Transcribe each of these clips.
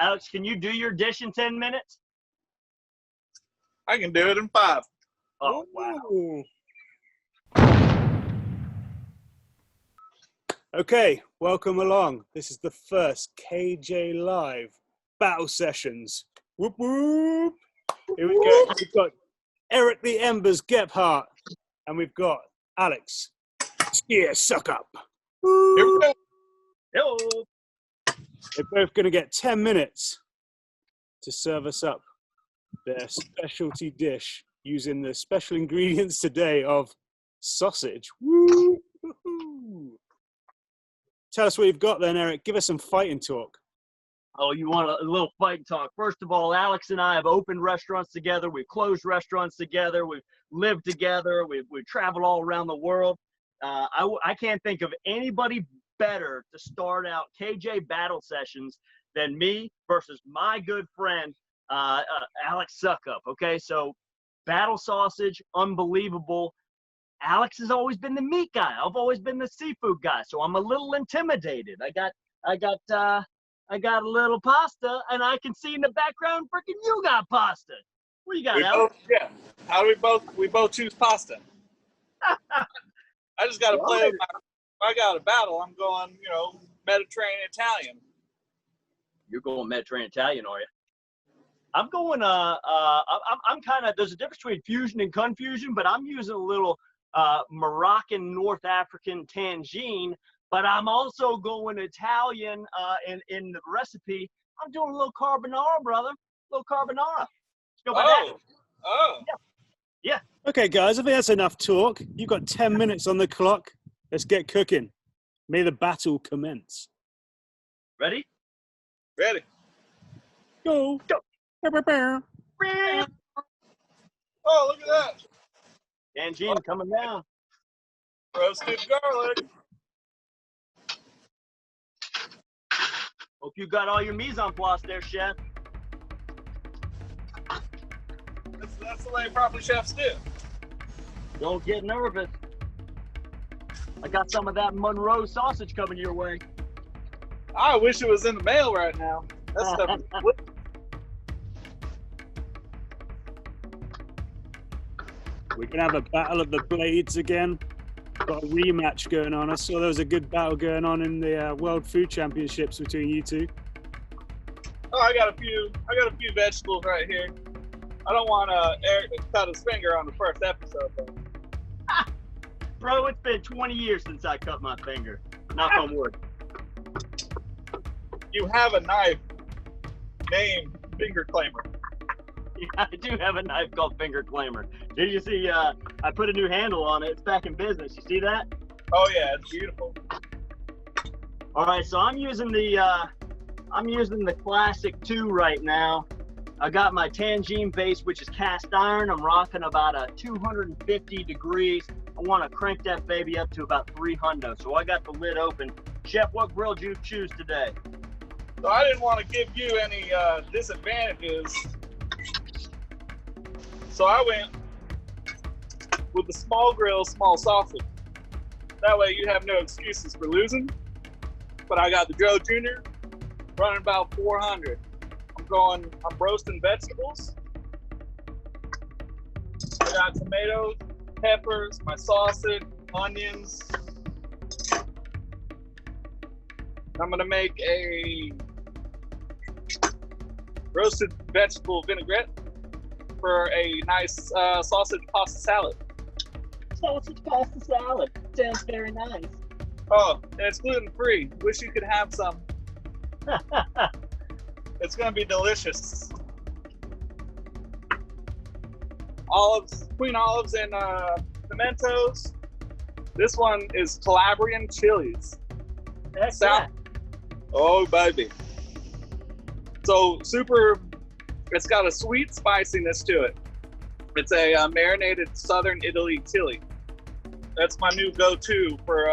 Alex, can you do your dish in 10 minutes? I can do it in 5. Oh, wow. Okay, welcome along. This is the first KJ Live battle sessions. Whoop whoop. Here we go. We've got Eric the Embers Gephardt, and we've got Alex. Yeah, suck up. Here we go. Hello. They're both going to get 10 minutes to serve us up their specialty dish using the special ingredients today of sausage. Woo! Tell us what you've got then, Eric. Give us some fighting talk. Oh, you want a little fight talk? First of all, Alex and I have opened restaurants together. We've closed restaurants together. We've lived together. We've traveled all around the world. I can't think of anybody better to start out KJ battle sessions than me versus my good friend, Alex Suckup. Okay, so battle sausage, unbelievable. Alex has always been the meat guy. I've always been the seafood guy, so I'm a little intimidated. I got a little pasta, and I can see in the background, freaking you got pasta. What you got, Alex? How do we both choose pasta? I just got to play with if I got a battle, I'm going, Mediterranean Italian. You're going Mediterranean Italian, are you? I'm going, I'm kind of, there's a difference between fusion and confusion, but I'm using a little Moroccan, North African tangine, but I'm also going Italian in the recipe. I'm doing a little carbonara, brother. A little carbonara. Let's go by that. Oh. Yeah. Okay, guys, I think that's enough talk. You've got 10 minutes on the clock. Let's get cooking. May the battle commence. Ready? Ready. Go. Go. Oh, look at that. Tangine coming down. Roasted garlic. Hope you got all your mise en place there, chef. That's the way proper chefs do. Don't get nervous. I got some of that Monroe sausage coming your way. I wish it was in the mail right now. That stuff is delicious. We're going to have a battle of the blades again. Got a rematch going on. I saw there was a good battle going on in the World Food Championships between you two. Oh, I got a few vegetables right here. I don't want Eric to cut his finger on the first episode, though. Bro, it's been 20 years since I cut my finger. Knock on wood. You have a knife named Finger Claimer. Yeah, I do have a knife called Finger Claimer. Did you see, I put a new handle on it. It's back in business. You see that? Oh, yeah, it's beautiful. All right, so I'm using the Classic 2 right now. I got my tangine base, which is cast iron. I'm rocking about a 250 degrees. I want to crank that baby up to about 300. So I got the lid open. Chef, what grill did you choose today? So I didn't want to give you any disadvantages. So I went with the small grill, small sausage. That way you have no excuses for losing. But I got the Joe Jr. running about 400. I'm roasting vegetables. I got tomatoes, peppers, my sausage, onions. I'm gonna make a roasted vegetable vinaigrette for a nice sausage pasta salad. Sausage pasta salad. Sounds very nice. Oh, and it's gluten-free. Wish you could have some. It's gonna be delicious. Queen olives and pimentos. This one is Calabrian chilies. That's that. Oh, baby. So it's got a sweet spiciness to it. It's a marinated Southern Italy chili. That's my new go-to for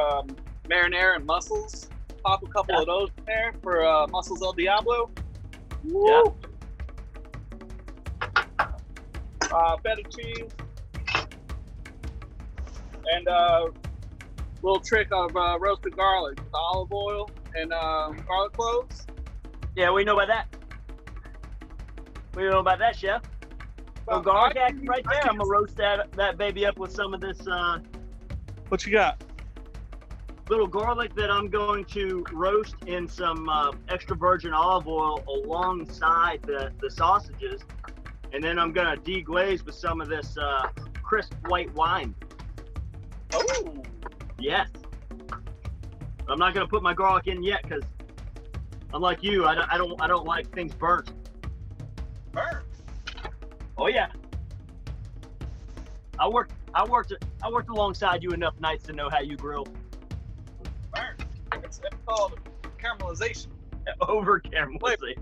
marinara and mussels. Pop a couple of those in there for mussels El Diablo. Woo! Feta cheese. And a little trick of roasted garlic with olive oil and garlic cloves. Yeah, we know about that. What do you know about that, chef? Oh, garlic action right there. I'm gonna roast that baby up with some of this What you got? little garlic that I'm going to roast in some extra virgin olive oil alongside the sausages, and then I'm gonna deglaze with some of this crisp white wine. Oh, Yes. I'm not gonna put my garlic in yet because, unlike you, I don't like things burnt. burn. Oh yeah. I worked alongside you enough nights to know how you grill. Burn. It's called caramelization. Over caramelization.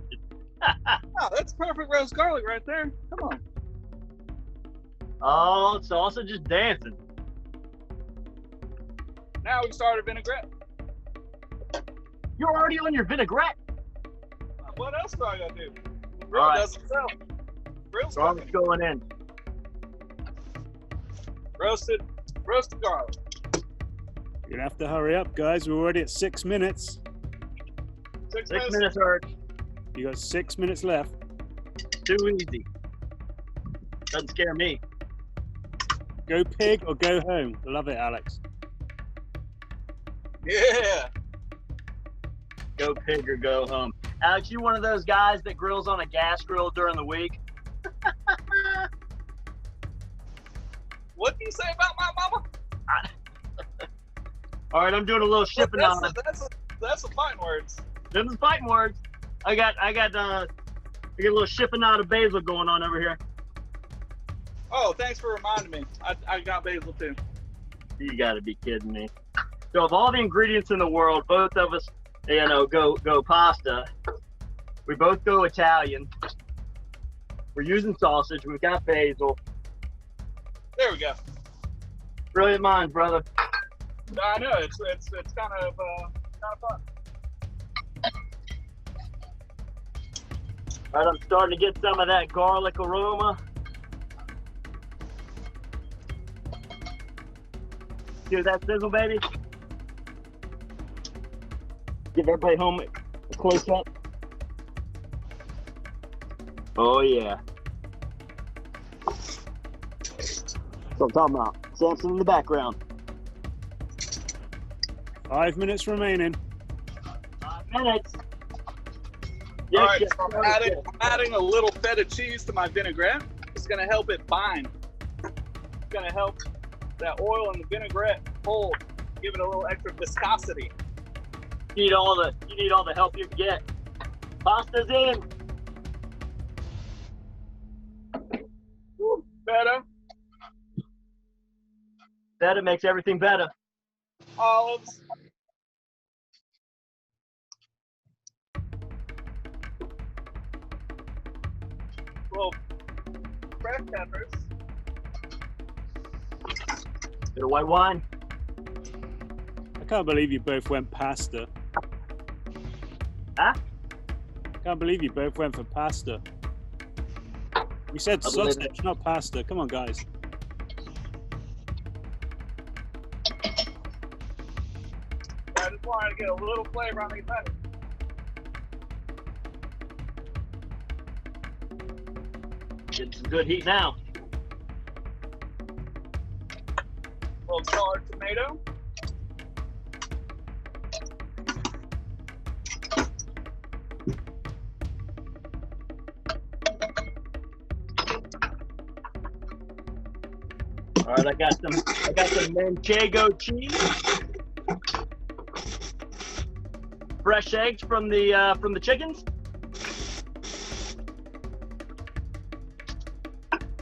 Oh, that's perfect roast garlic right there. Come on. Oh, salsa just dancing. Now we start a vinaigrette. You're already on your vinaigrette. What else do I gotta do? Grill All right. does itself. Grill's Garlic's cooking. going in. Roasted garlic. You're gonna have to hurry up, guys. We're already at 6 minutes. 6 6 minutes. minutes are You got 6 minutes left. too easy. Doesn't scare me. Go pig or go home. Love it, Alex. Yeah. Go pig or go home. Alex, you one of those guys that grills on a gas grill during the week? What do you say about my mama? All right, I'm doing a little shipping on it. That's some fighting words. Them is fighting words. I got a little shipping out of basil going on over here. Oh, thanks for reminding me. I got basil too. You got to be kidding me. So of all the ingredients in the world, both of us, go pasta. We both go Italian. We're using sausage. We've got basil. There we go. Brilliant minds, brother. I know it's kind of fun. All right, I'm starting to get some of that garlic aroma. Hear that sizzle, baby? Give everybody home a close up. Oh yeah. That's what I'm talking about. Samson in the background. 5 minutes remaining. 5 minutes. All right, so I'm adding a little feta cheese to my vinaigrette. It's gonna help it bind. It's gonna help that oil in the vinaigrette hold, give it a little extra viscosity. You need all the help you can get. Pasta's in. Woo, feta, Better makes everything better. olives, little fresh peppers, Bit of white wine. I can't believe you both went pasta. Huh? Can't believe you both went for pasta. We said I believe sausage, not pasta. Come on, guys. I just wanted to get a little flavor on these peppers. Getting some good heat now. A little charred tomato. All right, I got some manchego cheese. Fresh eggs from the chickens.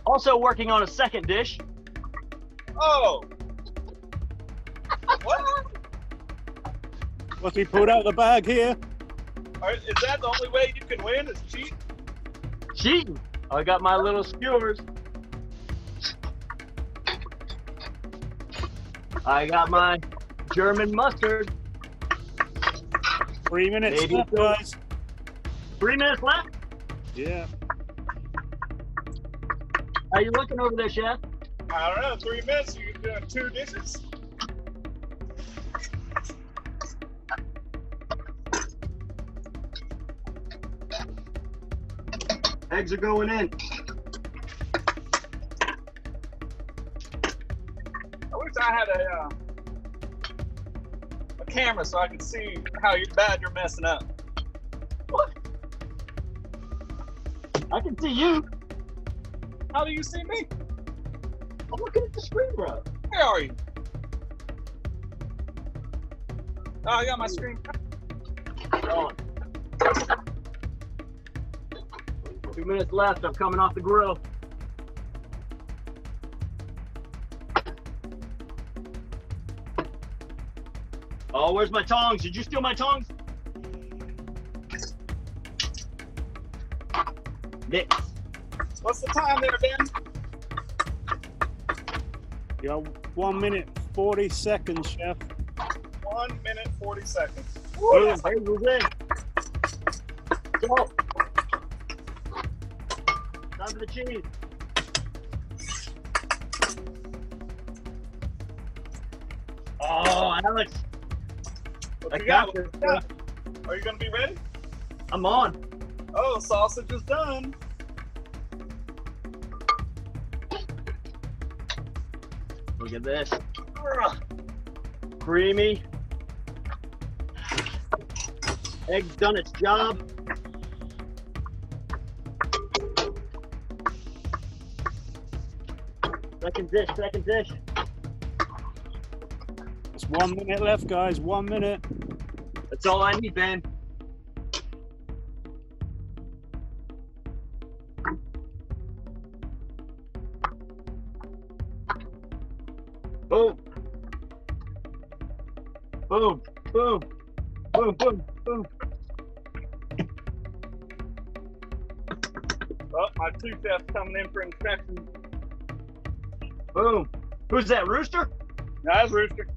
Also working on a second dish. Oh! What? What's he pulled out of the bag here? Is that the only way you can win? Is cheat? Cheating. I got my little skewers. I got my German mustard. 3 minutes Maybe left, so. guys. 3 minutes left. Yeah. How you looking over there, chef? I don't know. 3 minutes. You're doing 2 dishes. Eggs are going in. I wish I had a camera so I could see how bad you're messing up. What? I can see you. How do you see me? I'm looking at the screen, bro. Where are you? Oh, I got my screen. On. 2 minutes left. I'm coming off the grill. Oh, where's my tongs? Did you steal my tongs? Mix. What's the time there, Ben? You got 1 minute 40 seconds, Chef. 1 minute 40 seconds. Boom, Hazel's in. Go. Time for the cheese. Oh, Alex. What I you got got? this. What you got? Are you gonna be ready? I'm on. Oh, sausage is done. Look at this. Creamy. Egg's done its job. Second dish, second dish. It's 1 minute left, guys. 1 minute. That's all I need, Ben. Boom. Boom, boom, boom, boom, boom. Oh, my two chefs coming in for inspection. Boom. Who's that, Rooster? That's Rooster.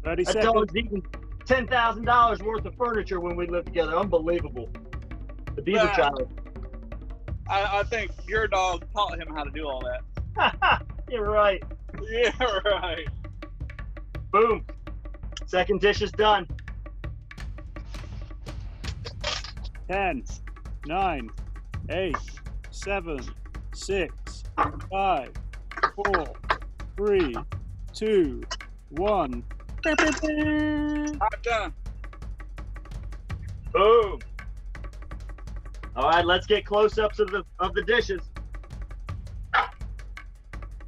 30 That seconds. dog's eating $10,000 worth of furniture when we lived together. Unbelievable. The Beaver Yeah. Child. I think your dog taught him how to do all that. You're right. Yeah, right. Boom. Second dish is done. 10, 9, 8, 7, 6, 5, 4, 3, 2, 1. I'm done. Boom. All right, let's get close-ups of the dishes.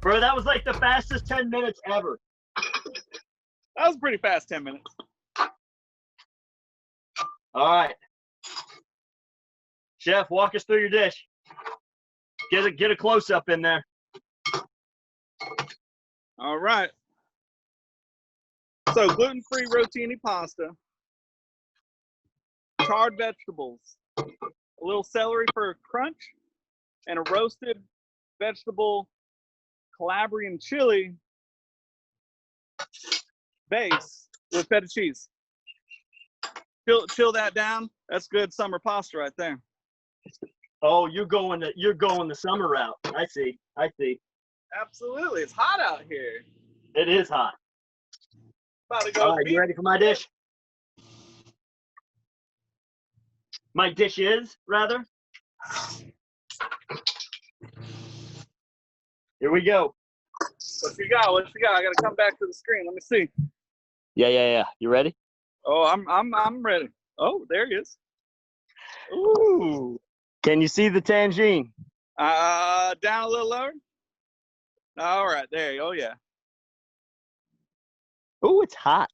Bro, that was like the fastest 10 minutes ever. That was a pretty fast 10 minutes. All right. Chef, walk us through your dish. Get a close-up in there. All right. So gluten-free rotini pasta, charred vegetables, a little celery for a crunch, and a roasted vegetable Calabrian chili base with feta cheese. Chill that down. That's good summer pasta right there. Oh, you're going the summer route. I see. Absolutely. It's hot out here. It is hot. About to go. All right, you ready for my dish? My dish is, rather. Here we go. What you got? What you got? I gotta come back to the screen. Let me see. Yeah. You ready? Oh, I'm ready. Oh, there he is. Ooh. Can you see the tangine? Down a little lower. All right, there you go. Oh yeah. Ooh, it's hot.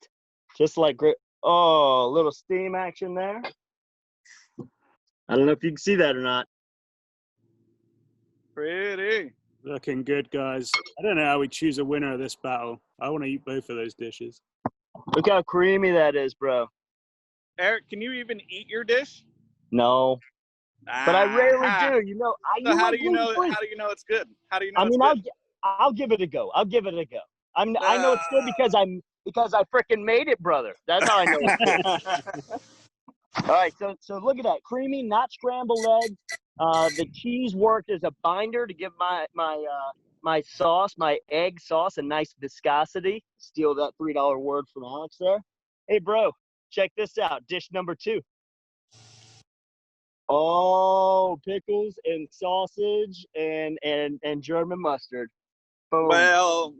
Just like great. Oh, a little steam action there. I don't know if you can see that or not. Pretty. Looking good, guys. I don't know how we choose a winner of this battle. I want to eat both of those dishes. Look how creamy that is, bro. Eric, can you even eat your dish? No, but I rarely do. You know, So how do you know? How do you know it's good? How do you know? I mean, it's good? I'll give it a go. I know it's good because I frickin' made it, brother. That's how I know it's good. All right, so look at that, creamy, not scrambled eggs. The cheese worked as a binder to give my sauce, my egg sauce, a nice viscosity. Steal that $3 word from Alex there. Hey, bro, check this out. Dish number 2. Oh, pickles and sausage and German mustard. Boom. Well,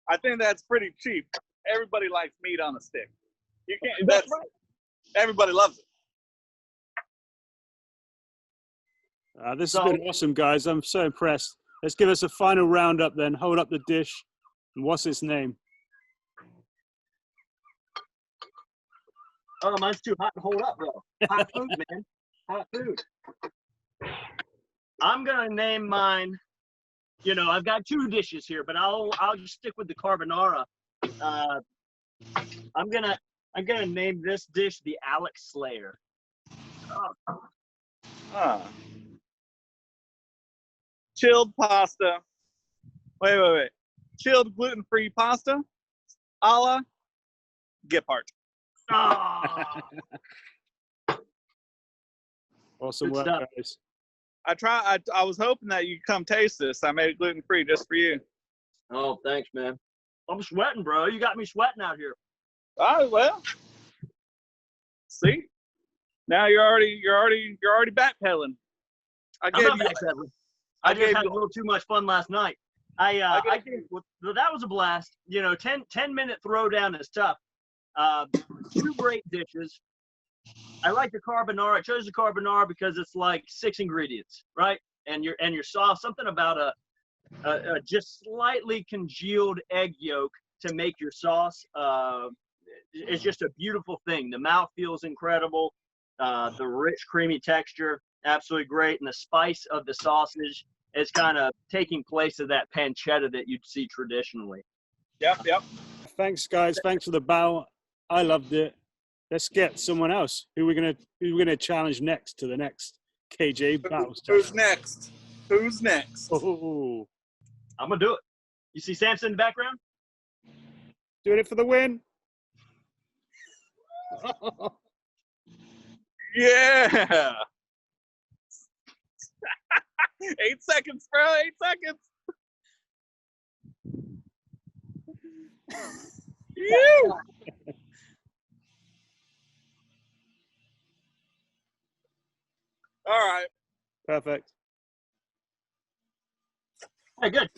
I think that's pretty cheap. Everybody likes meat on a stick. You can't. That's everybody loves it. This has been awesome, guys. I'm so impressed. Let's give us a final roundup then. Hold up the dish. And what's its name? Oh, mine's too hot to hold up, bro. Hot food, man. Hot food. I'm gonna name mine. You know, I've got two dishes here, but I'll just stick with the carbonara. I'm gonna name this dish the Alex Slayer. Chilled pasta. Wait. Chilled gluten-free pasta, a la Gephardt. Ah, Awesome Good work, stuff. guys. I was hoping that you'd come taste this. I made it gluten-free just for you. oh, thanks, man. I'm sweating, bro. You got me sweating out here. Oh well. See, now you're already backpedaling. I I'm gave not you. backpedaling. I just had a little too much fun last night. That was a blast. You know, 10-minute throwdown is tough. Two great dishes. I like the carbonara. I chose the carbonara because it's like 6 ingredients, right? And your sauce, something about a just slightly congealed egg yolk to make your sauce. It's just a beautiful thing. The mouth feels incredible. The rich, creamy texture, absolutely great. And the spice of the sausage is kind of taking place of that pancetta that you'd see traditionally. Yep. Thanks, guys. Thanks for the bow. I loved it. Let's get someone else. Who we're gonna challenge next to the next KJ battle Who's session. next? Who's next? Oh, I'm gonna do it. You see Samson in the background? doing it for the win. Yeah. 8 seconds, bro. 8 seconds. You. All right. Perfect. Hey, good.